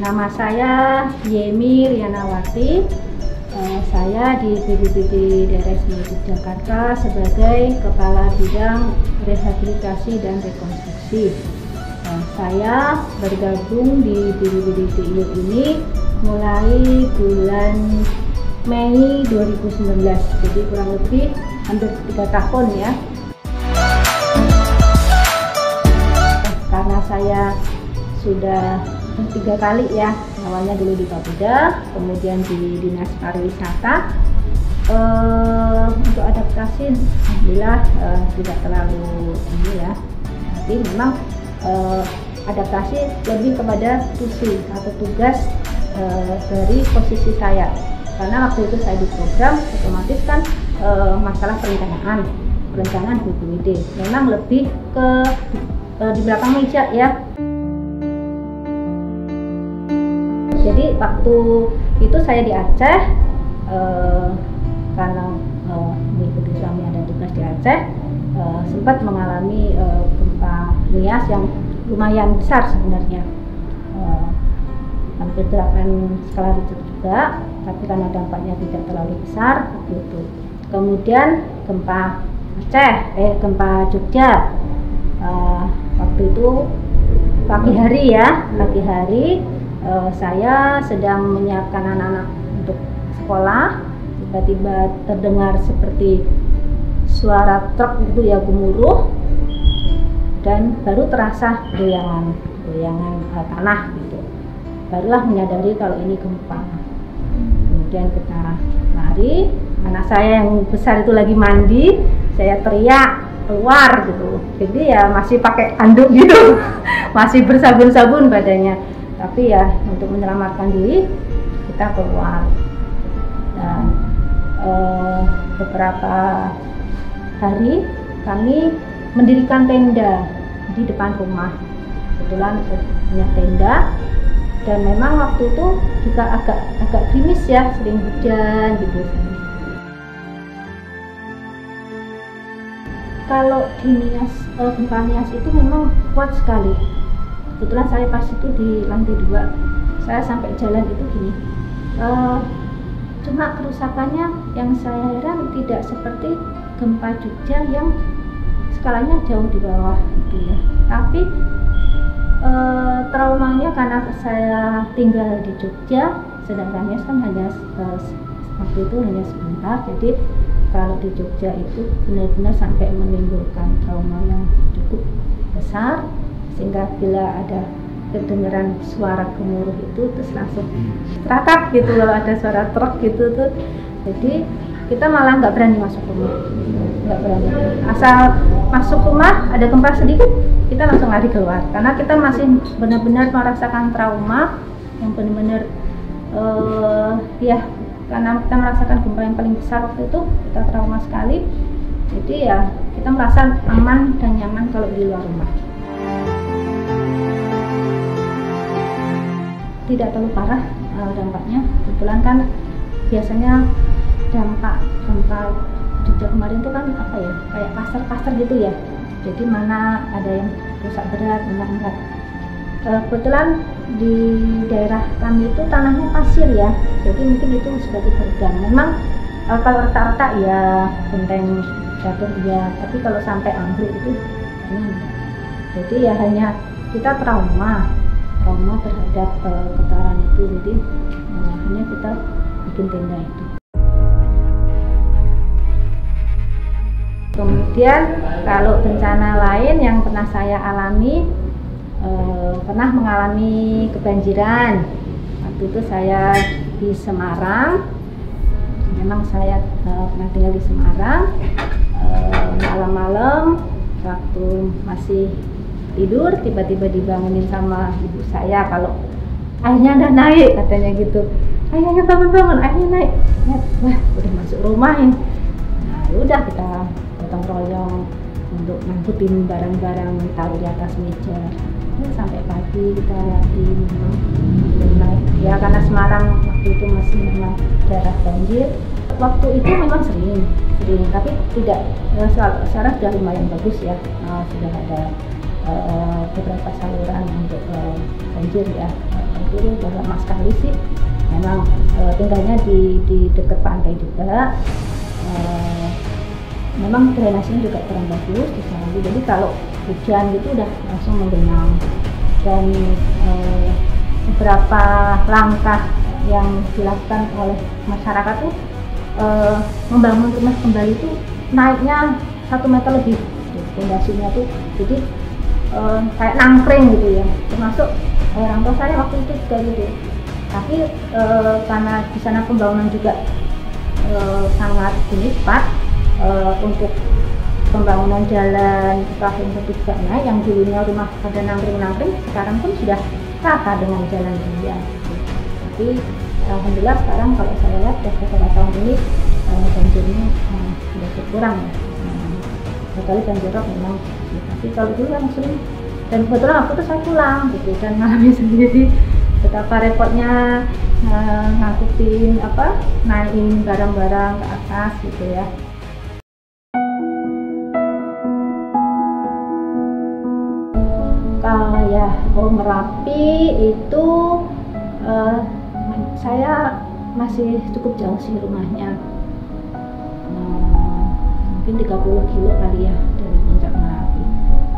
Nama saya Yemi Rianawati. Saya di BPBD Daerah Istimewa Yogyakarta sebagai Kepala Bidang Rehabilitasi dan Rekonstruksi. Saya bergabung di BPBD DIY ini mulai bulan Mei 2019, jadi kurang lebih hampir 3 tahun ya. Karena saya sudah 3 kali ya, awalnya dulu di Papeda, kemudian di Dinas Pariwisata. Untuk adaptasi alhamdulillah tidak terlalu ini ya, tapi memang adaptasi lebih kepada tusi atau tugas dari posisi saya, karena waktu itu saya di program otomatis kan masalah perencanaan BPBD memang lebih ke di belakang meja ya. Jadi waktu itu saya di Aceh, karena mengikuti suami ada tugas di Aceh, sempat mengalami gempa Nias yang lumayan besar sebenarnya, hampir 8 skala Richter juga, tapi karena dampaknya tidak terlalu besar gitu. Kemudian gempa gempa Jogja, waktu itu pagi hari saya sedang menyiapkan anak-anak untuk sekolah, tiba-tiba terdengar seperti suara truk gitu ya, gemuruh, dan baru terasa goyangan tanah gitu. Barulah menyadari kalau ini gempa. Kemudian kita lari, anak saya yang besar itu lagi mandi, saya teriak keluar gitu. Jadi ya masih pakai handuk gitu, masih bersabun-sabun badannya. Tapi ya untuk menyelamatkan diri kita keluar. Dan beberapa hari kami mendirikan tenda di depan rumah. Kebetulan punya tenda, dan memang waktu itu juga agak gerimis ya, sering hujan gitu. Kalau di gempa Nias itu memang kuat sekali. Kebetulan saya pas itu di lantai 2, saya sampai jalan itu gini. Cuma kerusakannya yang saya heran tidak seperti gempa Jogja yang skalanya jauh di bawah gitu ya. Tapi traumanya karena saya tinggal di Jogja, sedangkan Nias kan hanya waktu itu hanya sebentar. Jadi kalau di Jogja itu benar-benar sampai menimbulkan trauma yang cukup besar, sehingga bila ada kedengaran suara gemuruh itu terus langsung teratap gitu kalau ada suara truk gitu tuh. Jadi kita malah nggak berani masuk rumah, nggak berani. Asal masuk rumah ada gempa sedikit kita langsung lari keluar, karena kita masih benar-benar merasakan trauma yang benar-benar ya, karena kita merasakan gempa yang paling besar waktu itu, kita trauma sekali. Jadi ya kita merasa aman dan nyaman kalau di luar rumah. Tidak terlalu parah dampaknya. Kebetulan kan biasanya dampak gempa Jogja kemarin itu kan apa ya, kayak pasar gitu ya. Jadi mana ada yang rusak berat, mana enggak. Kebetulan di daerah kami itu tanahnya pasir ya, jadi mungkin itu sebagai peredam. Memang kalau retak-retak ya, genteng jatuh ya, tapi kalau sampai ambruk itu jadi ya hanya kita trauma terhadap getaran itu. Jadi hanya kita bikin tenda itu. Kemudian kalau bencana lain yang pernah saya alami, pernah mengalami kebanjiran. Waktu itu saya di Semarang, memang saya pernah tinggal di Semarang. Malam-malam waktu masih tidur, tiba-tiba dibangunin sama ibu saya kalau airnya udah naik, katanya gitu. Ayo bangun, airnya naik. Wah, udah masuk rumah ini. Nah, udah kita gotong royong untuk ngangkutin barang-barang, taruh di atas meja. Sampai pagi kita liatin naik ya, karena Semarang waktu itu masih memang daerah banjir. Waktu itu memang sering, tapi tidak, sekarang sudah lumayan bagus ya, sudah ada beberapa saluran untuk banjir ya. itu udah lama sekali sih. Memang tinggalnya di dekat pantai juga. Memang drainasenya juga kurang bagus di sana. Jadi kalau hujan gitu udah langsung menggenang. Dan beberapa langkah yang dilakukan oleh masyarakat tuh membangun rumah kembali itu naiknya 1 meter lebih fondasinya tuh, jadi kayak nangkring gitu ya. Termasuk orang tua saya waktu itu juga gitu, tapi karena di sana pembangunan juga sangat cepat, untuk pembangunan jalan paving itu juga naik. Yang dulunya rumah pada nangkring-nangkring sekarang pun sudah rata dengan jalan dia. Tapi alhamdulillah sekarang kalau saya lihat beberapa tahun ini banjirnya sudah berkurang ya. Sekali banjir rob memang, tapi kalau dulu kan sering, dan kebetulan waktu itu saya pulang gitu dan ngalami sendiri betapa repotnya ngangkutin naikin barang-barang ke atas gitu ya. Merapi itu saya masih cukup jauh sih rumahnya, mungkin 30 kilo kali ya dari puncak Merapi.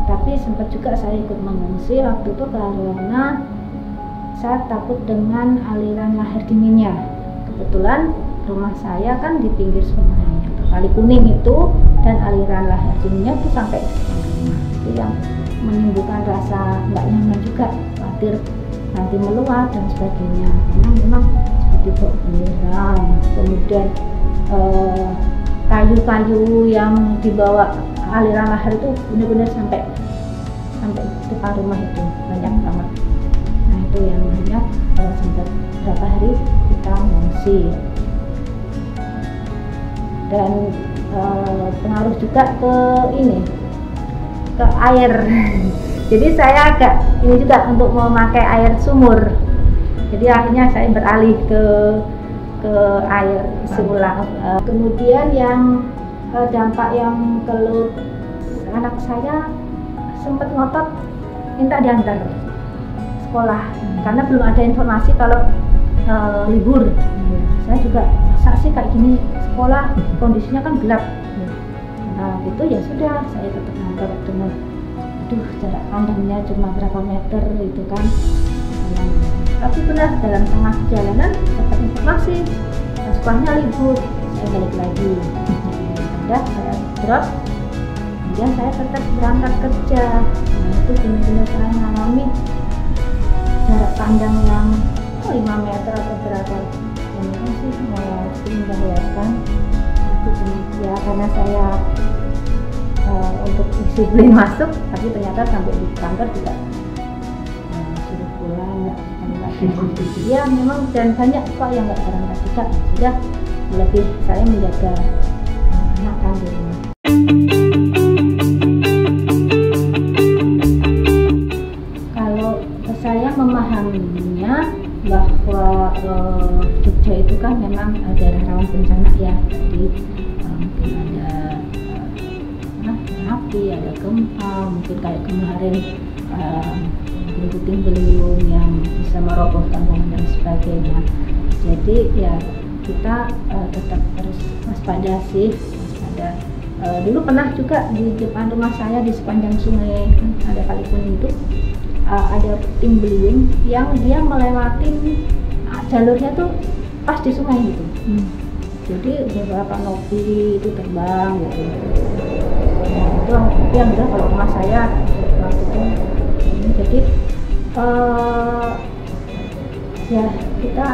Tapi sempat juga saya ikut mengungsi waktu itu karena saya takut dengan aliran lahar dinginnya. Kebetulan rumah saya kan di pinggir sungai Kali Kuning itu, dan aliran lahar dinginnya itu sampai rumah. Itu yang menimbulkan rasa nggak nyaman juga, khawatir nanti meluap dan sebagainya. Karena memang seperti bau belerang, kemudian kayu-kayu yang dibawa aliran lahar itu benar-benar sampai depan rumah itu banyak banget. Nah itu yang banyak, sempat berapa hari kita mengungsi. Dan pengaruh juga ke air. Jadi saya agak ini juga untuk memakai air sumur. Jadi akhirnya saya beralih ke air ulang. Kemudian yang dampak yang keluh, anak saya sempat ngotot minta diantar sekolah karena belum ada informasi kalau libur. Saya juga masa sih kayak gini sekolah, kondisinya kan gelap. Nah itu ya sudah, saya tetap ngantar dengan jarak pandangnya cuma berapa meter itu kan. Tapi benar dalam tengah perjalanan dapat informasi sekolahnya libur, saya balik lagi. Udah saya drop, kemudian saya tetap berangkat kerja. Nah itu benar-benar saya mengalami jarak pandang yang 5 meter atau berapa. Ini sih membahayakan. Itu ya karena saya untuk disiplin masuk, tapi ternyata sampai di kantor juga sudah pulang nggak ya memang, dan banyak kok yang nggak berangkat juga. Sudah lebih saya menjaga anak kan di rumah. Kalau saya memahaminya bahwa Jogja itu kan memang daerah rawan bencana ya, jadi mungkin ada api, ada gempa, mungkin kayak kemarin puting beliung yang bisa merobohkan bangunan dan sebagainya. Jadi ya kita tetap harus waspada sih, waspada. Dulu pernah juga di depan rumah saya di sepanjang sungai ada Kali Kuning itu ada puting beliung yang dia melewati jalurnya tuh pas di sungai gitu. Jadi beberapa nopi itu terbang gitu. Nah, itu yang udah kalau rumah saya waktu itu. Jadi ya kita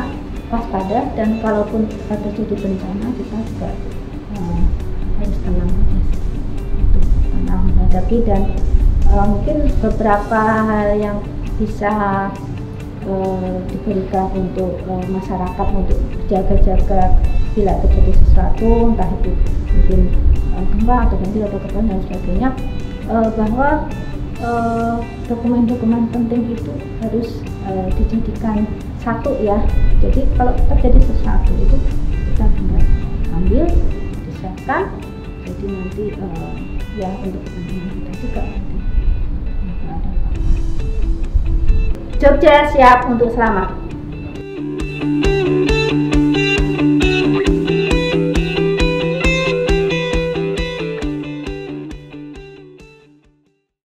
waspada, dan kalaupun terjadi bencana kita juga harus tenang aja, tenang menghadapi. Dan mungkin beberapa hal yang bisa diberikan untuk masyarakat untuk jaga-jaga bila terjadi sesuatu, entah itu mungkin gempa atau banjir atau kebakaran dan sebagainya, bahwa dokumen-dokumen penting itu harus dijadikan satu ya. Jadi kalau terjadi sesuatu itu kita tinggal ambil, disiapkan, jadi nanti ya untuk kepentingan kita juga nanti ada apa-apa. Jogja siap untuk selamat.